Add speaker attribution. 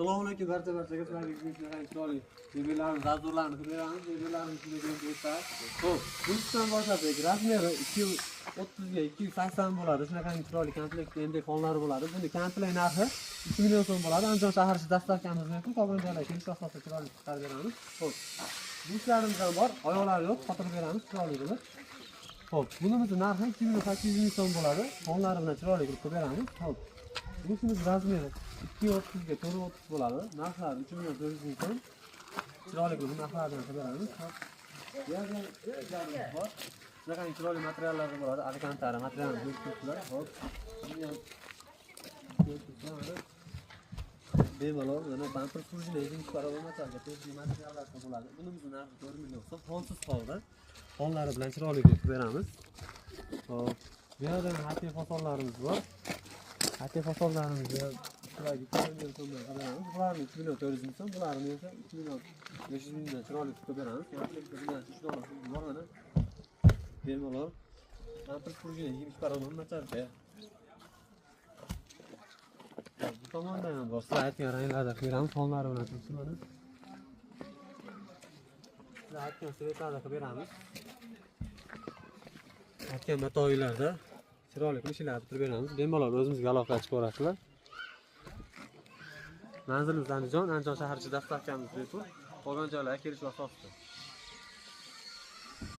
Speaker 1: Assalomu alaykum barchaga sizlarga chiroyli mebellarni, dazurlarni ko'ramiz, mebellarni shunday ko'rsatamiz. Xo'p, bundan boshlasak razmeri 230 ga 280 bo'ladi. Shunaqangi chiroyli komplekt endi fonlari bo'ladi. Buni komplekt narxi 2 million so'm bo'ladi. Andijon shahar ichida dastavkamiz mumkin. Qolgan joylarga kelish asosida chiroyli chiqarib beramiz. Xo'p, bushlarimiz ham bor, oyoqlari yo'q, xotirib beramiz chiroyli bo'lib. Xo'p, bunimiz narxi 2800 ming so'm bo'ladi. Fonlari bilan chiroyli qilib beramiz. Xo'p. Bushimiz razmeri 230 ga 430 bo'ladi. Narxlari 3 million 400 ming so'm. Chiroyli qilib narxlardan beramiz. Bu yerda ishlarimiz bor. Shunaqangi chiroyli materiallar bo'ladi. Alkantara materialni ko'rsatiblar. Xo'p. Bemalol mana bamper prujina izing parametrlarga tegishli materiallar bo'ladi. Bunimiz narxi 4 million so'm. Fonsiz holda. Fonlari bilan chiroyli qilib beramiz. Xo'p. Bu yerda hati fasonlarimiz bor. Hati fasonlarimizga chiroyli qilib beramiz. Bularni 2 million 400 ming so'm, bularni esa 2 million 500 mingdan chiroyli qilib beramiz. Komplektidan 3 dona bor mana. Bemalol. Bamper prujina 20 parametrlarga. Bu tomondan ham bor. Sizlar aytgan ranglarda beramiz. Fonlari bilan turibdi. Sizlar aytgan svetlarda qilib beramiz. Aytgan matoylarda chiroyli qilib ishlarni bitirib beramiz. Bemalol o'zimizga aloqa qilib ko'rasizlar. Manzilimiz Andijon shahar ichida dastavkamiz bepul. Qolgan joylarga kelish asosida.